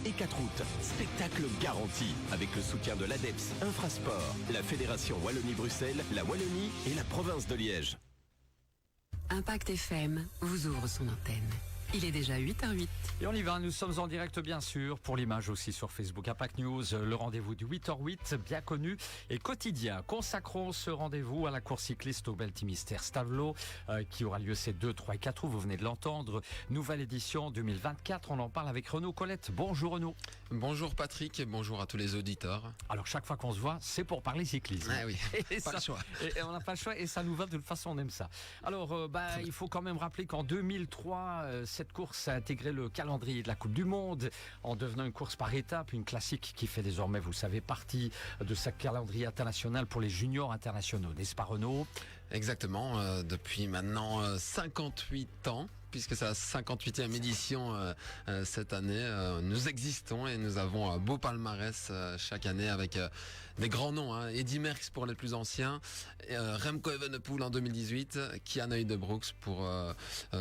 et 4 août. Spectacle garanti avec le soutien de l'ADEPS, Infrasport, la Fédération Wallonie-Bruxelles, la Wallonie et la province de Liège. Impact FM vous ouvre son antenne. Il est déjà 8h08. Et on y va, nous sommes en direct bien sûr, pour l'image aussi sur Facebook. Impact News, le rendez-vous du 8h08, bien connu et quotidien. Consacrons ce rendez-vous à la course cycliste au Beltimistère Stavelot, qui aura lieu ces 2, 3 et 4 août, vous venez de l'entendre. Nouvelle édition 2024, on en parle avec Renaud Colette. Bonjour Renaud. Bonjour Patrick et bonjour à tous les auditeurs. Alors chaque fois qu'on se voit, c'est pour parler cyclisme. Ah oui, et pas ça, le choix. Et on n'a pas le choix et ça nous va, de toute façon on aime ça. Alors il faut quand même rappeler qu'en 2003, cette course a intégré le calendrier de la Coupe du Monde en devenant une course par étapes, une classique qui fait désormais, vous savez, partie de sa calendrier international pour les juniors internationaux, n'est-ce pas Renaud ? Exactement, depuis maintenant 58 ans. Puisque c'est la 58e édition cette année, nous existons et nous avons un beau palmarès chaque année avec des grands noms. Eddy Merckx pour les plus anciens, Remco Evenepoel en 2018, Kian Uijtdebroeks pour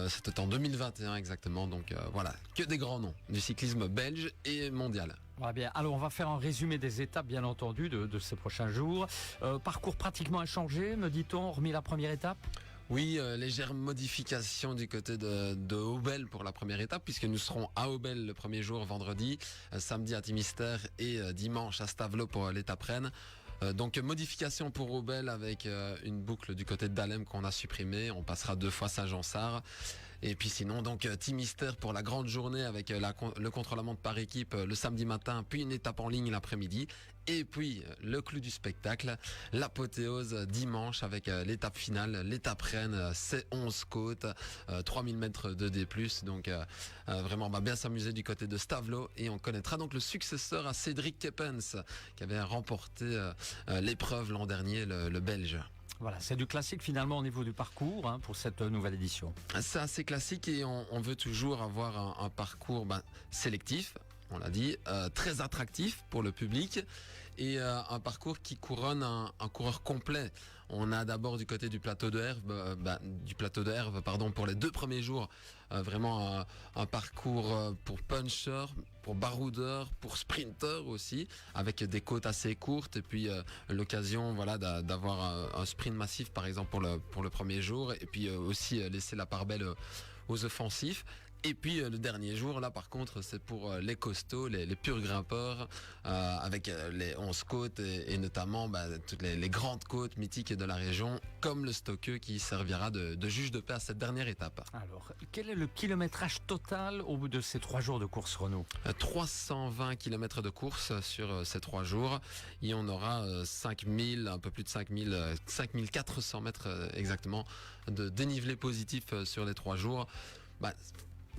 c'était en 2021 exactement. Donc voilà, que des grands noms du cyclisme belge et mondial. Voilà bien. Alors on va faire un résumé des étapes bien entendu de ces prochains jours. Parcours pratiquement inchangé, me dit-on, hormis la première étape ? Oui, légère modification du côté de Aubel pour la première étape, puisque nous serons à Aubel le premier jour, vendredi, samedi à Timistère et dimanche à Stavelot pour l'étape Rennes. Donc modification pour Aubel avec une boucle du côté de Dahlem qu'on a supprimée. On passera 2 fois Saint-Jean-Sart. Et puis sinon donc Timistère pour la grande journée avec le contre-la-montre par équipe le samedi matin, puis une étape en ligne l'après-midi. Et puis le clou du spectacle, l'apothéose dimanche avec l'étape finale, l'étape Rennes, c'est 11 côtes, 3000 mètres de D+. Donc vraiment on va bien s'amuser du côté de Stavelot. Et on connaîtra donc le successeur à Cédric Keppens qui avait remporté l'épreuve l'an dernier, le Belge. Voilà, c'est du classique finalement au niveau du parcours pour cette nouvelle édition. C'est assez classique et on veut toujours avoir un parcours sélectif, on l'a dit, très attractif pour le public et un parcours qui couronne un coureur complet. On a d'abord du côté du plateau de Herve, pour les 2 premiers jours, vraiment un parcours pour puncher, pour baroudeur, pour sprinter aussi, avec des côtes assez courtes et puis l'occasion d'avoir un sprint massif par exemple pour le premier jour et puis aussi laisser la part belle aux offensifs. Et puis le dernier jour, là par contre, c'est pour les costauds, les purs grimpeurs, avec les 11 côtes et notamment toutes les grandes côtes mythiques de la région, comme le Stockeux qui servira de juge de paix à cette dernière étape. Alors, quel est le kilométrage total au bout de ces 3 jours de course, Renaud ? 320 km de course sur ces 3 jours. Et on aura 5000, un peu plus de 5400 mètres exactement de dénivelé positif sur les 3 jours.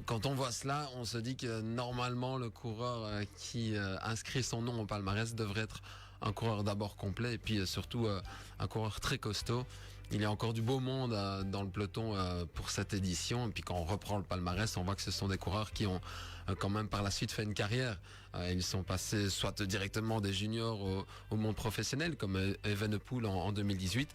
Quand on voit cela, on se dit que normalement le coureur qui inscrit son nom au palmarès devrait être un coureur d'abord complet et puis surtout un coureur très costaud. Il y a encore du beau monde dans le peloton pour cette édition. Et puis quand on reprend le palmarès, on voit que ce sont des coureurs qui ont quand même par la suite fait une carrière. Ils sont passés soit directement des juniors au monde professionnel comme Evenepoel en 2018.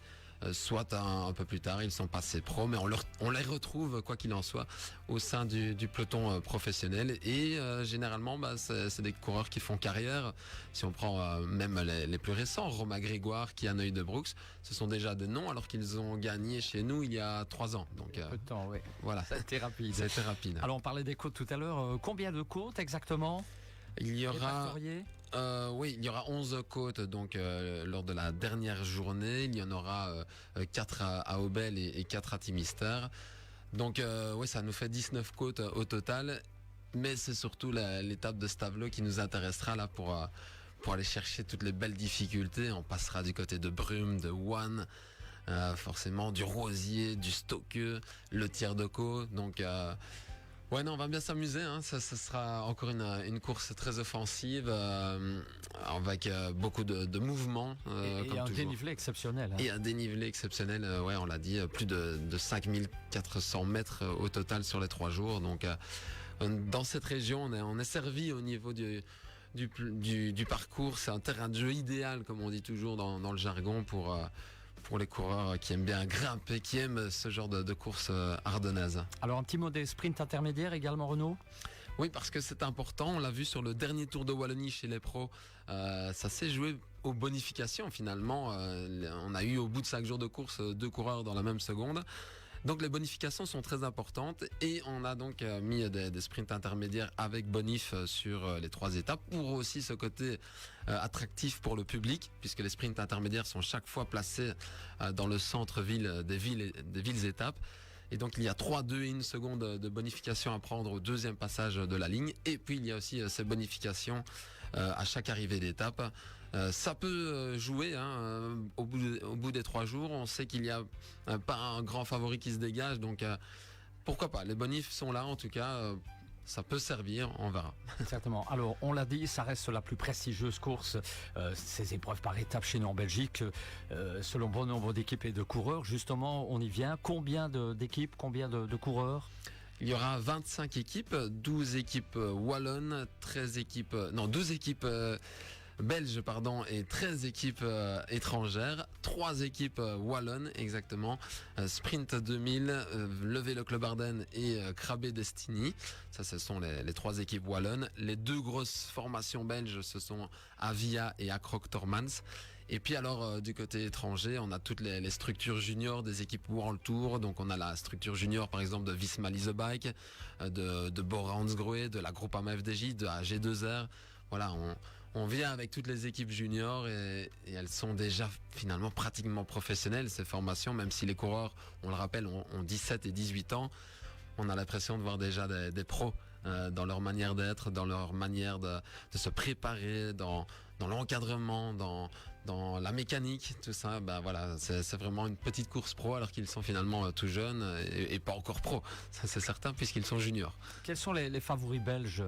Soit un peu plus tard, ils sont passés pro, mais on les retrouve, quoi qu'il en soit, au sein du peloton professionnel. Et généralement, c'est des coureurs qui font carrière. Si on prend même les plus récents, Romain Grégoire, Kian Uijtdebroeks, ce sont déjà des noms, alors qu'ils ont gagné chez nous il y a 3 ans. Donc, peu de temps, oui. Voilà. Ça a été rapide. Ça a été rapide. Alors, on parlait des côtes tout à l'heure. Combien de côtes exactement ? Il y aura 11 côtes donc lors de la dernière journée. Il y en aura 4 à Aubel et 4 à Timistère. Donc ça nous fait 19 côtes au total. Mais c'est surtout l'étape de Stavelot qui nous intéressera là pour aller chercher toutes les belles difficultés. On passera du côté de Brume, de Wanne, forcément du Rosier, du Stockeux, le Tiers de Caux. Donc on va bien s'amuser. Ça sera encore une course très offensive avec beaucoup de mouvements. Et un dénivelé exceptionnel. Et un dénivelé exceptionnel, on l'a dit, plus de 5400 mètres au total sur les 3 jours. Donc dans cette région, on est servi au niveau du parcours. C'est un terrain de jeu idéal, comme on dit toujours dans le jargon, pour les coureurs qui aiment bien grimper, qui aiment ce genre de course ardennaise. Alors un petit mot des sprints intermédiaires également, Renaud ? Oui, parce que c'est important. On l'a vu sur le dernier Tour de Wallonie chez les pros. Ça s'est joué aux bonifications finalement. On a eu au bout de 5 jours de course 2 coureurs dans la même seconde. Donc les bonifications sont très importantes et on a donc mis des sprints intermédiaires avec bonif sur les 3 étapes pour aussi ce côté attractif pour le public, puisque les sprints intermédiaires sont chaque fois placés dans le centre-ville des villes étapes. Et donc il y a 3, 2 et 1 seconde de bonification à prendre au deuxième passage de la ligne. Et puis il y a aussi ces bonifications à chaque arrivée d'étape. Ça peut jouer au bout des 3 jours. On sait qu'il n'y a pas un grand favori qui se dégage. Donc pourquoi pas. Les bonifs sont là en tout cas. Ça peut servir, on verra. Exactement. Alors, on l'a dit, ça reste la plus prestigieuse course, ces épreuves par étapes chez nous en Belgique, selon bon nombre d'équipes et de coureurs. Justement, on y vient. Combien d'équipes, combien de coureurs ? Il y aura 25 équipes, 12 équipes wallonnes, 12 équipes belges et 13 équipes étrangères, 3 équipes wallonnes exactement, Sprint 2000, Le Vélo Club Ardennes et Krabbe Destiny. Ça, ce sont les 3 équipes wallonnes. Les 2 grosses formations belges, ce sont Avia et Acroc Tormans. Et puis alors du côté étranger, on a toutes les structures juniors des équipes World Tour. Donc on a la structure junior par exemple de Visma Lease Bike, de Bora Hansgrohe, de la Groupama FDJ, de la G2R. Voilà, on vient avec toutes les équipes juniors et elles sont déjà finalement pratiquement professionnelles ces formations, même si les coureurs, on le rappelle, ont 17 et 18 ans. On a l'impression de voir déjà des pros dans leur manière d'être, dans leur manière de se préparer, dans l'encadrement, dans la mécanique, tout ça. Ben voilà, c'est vraiment une petite course pro alors qu'ils sont finalement tout jeunes et pas encore pro. Ça c'est certain puisqu'ils sont juniors. Quels sont les favoris belges ?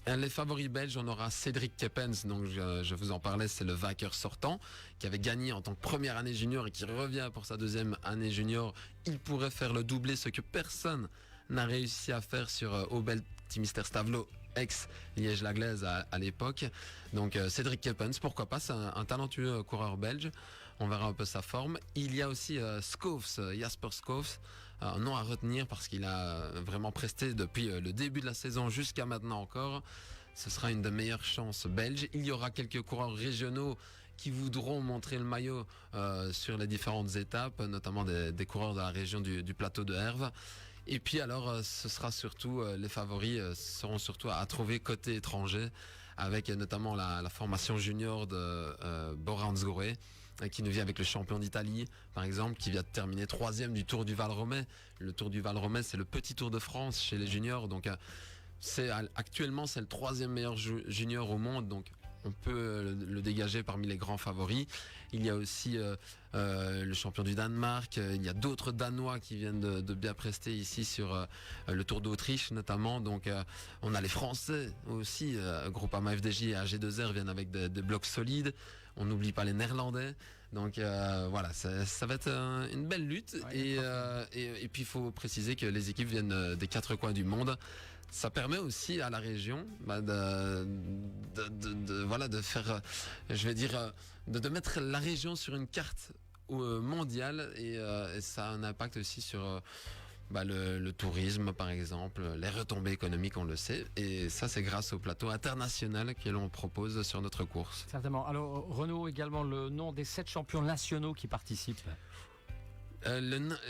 Les favoris belges, on aura Cédric Keppens, donc je vous en parlais, c'est le vainqueur sortant, qui avait gagné en tant que première année junior et qui revient pour sa deuxième année junior. Il pourrait faire le doublé, ce que personne n'a réussi à faire sur Obel Timister Stavlo, ex-Liège-la-Glaise à l'époque. Donc Cédric Keppens, pourquoi pas, c'est un talentueux coureur belge. On verra un peu sa forme. Il y a aussi Schoofs, Jasper Schoofs, un nom à retenir parce qu'il a vraiment presté depuis le début de la saison jusqu'à maintenant encore. Ce sera une des meilleures chances belges. Il y aura quelques coureurs régionaux qui voudront montrer le maillot sur les différentes étapes, notamment des coureurs de la région du plateau de Herve. Et puis alors, ce sera surtout, les favoris seront surtout à trouver côté étranger, avec notamment la formation junior de Bora Hansgrohe, qui nous vient avec le champion d'Italie, par exemple, qui vient de terminer 3e du Tour du Val-Romais. Le Tour du Val-Romais, c'est le petit Tour de France chez les juniors. Donc, actuellement, c'est le 3e meilleur junior au monde. Donc, on peut le dégager parmi les grands favoris. Il y a aussi le champion du Danemark. Il y a d'autres Danois qui viennent de bien prester ici sur le Tour d'Autriche notamment. Donc on a les Français aussi. Groupama FDJ et AG2R viennent avec des blocs solides. On n'oublie pas les Néerlandais. Donc voilà, ça va être une belle lutte. Ouais, et puis il faut préciser que les équipes viennent des 4 coins du monde. Ça permet aussi à la région de faire, je vais dire, de mettre la région sur une carte mondiale et ça a un impact aussi sur le tourisme par exemple, les retombées économiques on le sait, et ça c'est grâce au plateau international que l'on propose sur notre course. Certainement. Alors Renaud, également le nom des 7 champions nationaux qui participent.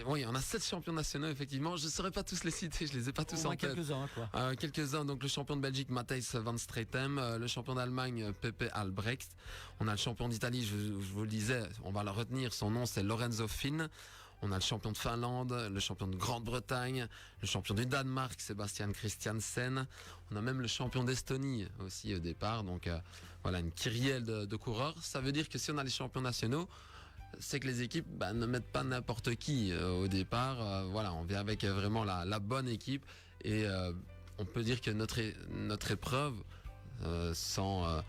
Oui, on a 7 champions nationaux effectivement. Je ne saurais pas tous les citer, je les ai pas tous en tête. Quelques-uns, quoi. Quelques-uns. Donc le champion de Belgique Matthijs van Straetem, le champion d'Allemagne Pepe Albrecht. On a le champion d'Italie, je vous le disais, on va le retenir. Son nom c'est Lorenzo Finn. On a le champion de Finlande, le champion de Grande-Bretagne, le champion du Danemark, Sebastian Christiansen. On a même le champion d'Estonie aussi au départ. Donc voilà, une kyrielle de coureurs. Ça veut dire que si on a les champions nationaux, c'est que les équipes ne mettent pas n'importe qui au départ. Voilà, on vient avec vraiment la bonne équipe et on peut dire que notre épreuve, sans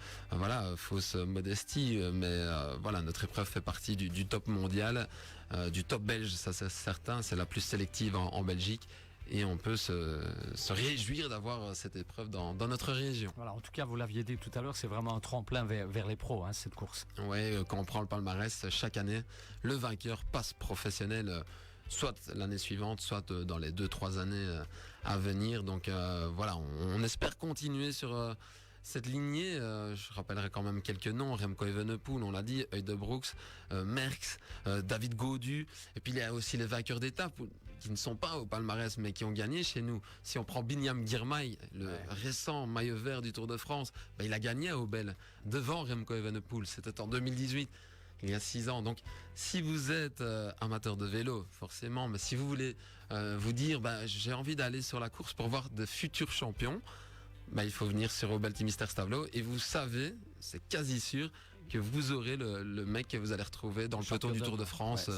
fausse modestie, mais voilà, notre épreuve fait partie du top mondial, du top belge, ça c'est certain. C'est la plus sélective en Belgique. Et on peut se réjouir d'avoir cette épreuve dans notre région. Voilà, en tout cas, vous l'aviez dit tout à l'heure, c'est vraiment un tremplin vers les pros, cette course. Oui, quand on prend le palmarès, chaque année, le vainqueur passe professionnel soit l'année suivante, soit dans les 2-3 années à venir. Donc voilà, on espère continuer sur cette lignée. Je rappellerai quand même quelques noms: Remco Evenepoel, on l'a dit, Øyde Brooks, Merckx, David Gaudu, et puis il y a aussi les vainqueurs d'étapes qui ne sont pas au palmarès mais qui ont gagné chez nous. Si on prend Binyam Girmay, le récent maillot vert du Tour de France, il a gagné à Aubel devant Remco Evenepoel. C'était en 2018, il y a 6 ans. Donc si vous êtes amateur de vélo, forcément, mais si vous voulez vous dire j'ai envie d'aller sur la course pour voir de futurs champions, il faut venir sur Aubel Timister Stavelot, et vous savez, c'est quasi sûr que vous aurez le mec que vous allez retrouver dans le peloton du Tour de France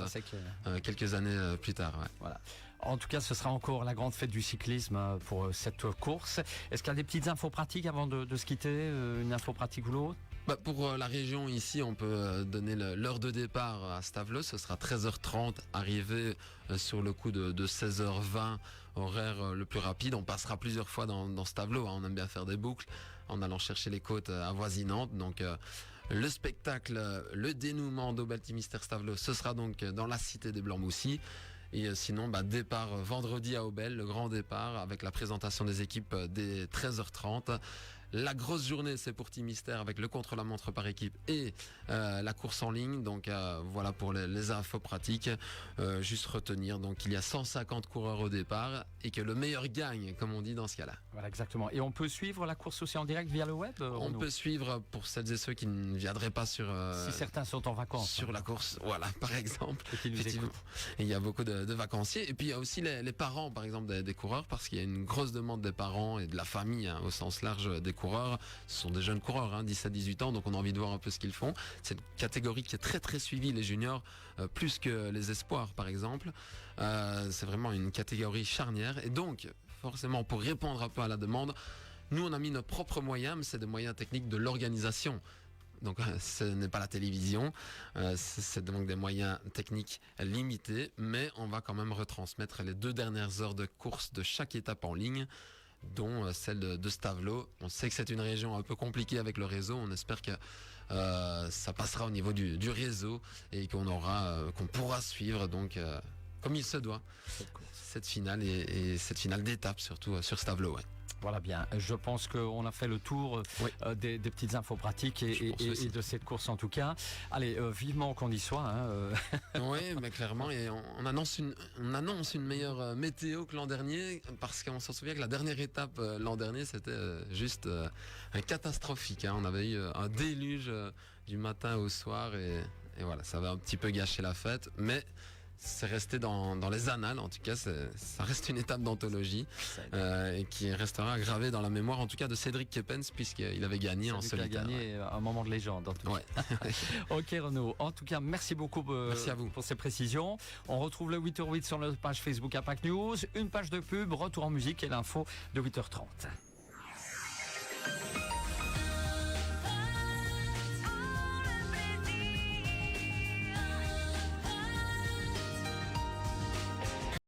quelques années plus tard. Ouais. Voilà. En tout cas, ce sera encore la grande fête du cyclisme pour cette course. Est-ce qu'il y a des petites infos pratiques avant de se quitter, une info pratique ou l'autre? Pour la région ici, on peut donner l'heure de départ à Stavelot. Ce sera 13h30, arrivé sur le coup de 16h20, horaire le plus rapide. On passera plusieurs fois dans Stavelot, on aime bien faire des boucles en allant chercher les côtes avoisinantes. Donc le spectacle, le dénouement d'Aubel Timister Stavelot, ce sera donc dans la cité des Blancs-Moussis. Et sinon, départ vendredi à Aubel, le grand départ avec la présentation des équipes dès 13h30. La grosse journée, c'est pour Timister avec le contre-la-montre par équipe et la course en ligne. Donc voilà pour les infos pratiques. Juste retenir, donc il y a 150 coureurs au départ et que le meilleur gagne, comme on dit dans ce cas-là. Voilà, exactement. Et on peut suivre la course aussi en direct via le web, On peut suivre pour celles et ceux qui ne viendraient pas sur... si certains sont en vacances. Sur la course, voilà, par exemple. Et qui nous écoutent. Et il y a beaucoup de vacanciers. Et puis il y a aussi les parents, par exemple, des coureurs, parce qu'il y a une grosse demande des parents et de la famille, au sens large des coureurs. Ce sont des jeunes coureurs, 17-18 ans, donc on a envie de voir un peu ce qu'ils font. C'est une catégorie qui est très très suivie, les juniors, plus que les espoirs par exemple. C'est vraiment une catégorie charnière, et donc forcément pour répondre un peu à la demande, nous on a mis nos propres moyens, mais c'est des moyens techniques de l'organisation. Donc ce n'est pas la télévision, c'est donc des moyens techniques limités, mais on va quand même retransmettre les 2 dernières heures de course de chaque étape en ligne, dont celle de Stavelot. On sait que c'est une région un peu compliquée avec le réseau. On espère que ça passera au niveau du réseau et qu'on pourra suivre donc comme il se doit cette finale et cette finale d'étape surtout sur Stavelot. Ouais. Voilà bien, je pense qu'on a fait le tour des petites infos pratiques et de cette course en tout cas. Allez, vivement qu'on y soit. Oui, mais clairement, et on annonce une meilleure météo que l'an dernier, parce qu'on s'en souvient que la dernière étape l'an dernier, c'était juste catastrophique. On avait eu un déluge du matin au soir et voilà, ça avait un petit peu gâché la fête, mais... c'est resté dans les annales, en tout cas ça reste une étape d'anthologie et qui restera gravée dans la mémoire en tout cas de Cédric Kepens, puisqu'il avait gagné en solitaire. Il a gagné un moment de légende en tout cas. Ok Renaud, en tout cas merci beaucoup merci à vous pour ces précisions. On retrouve le 8h08 sur notre page Facebook Impact News, une page de pub, retour en musique et l'info de 8h30.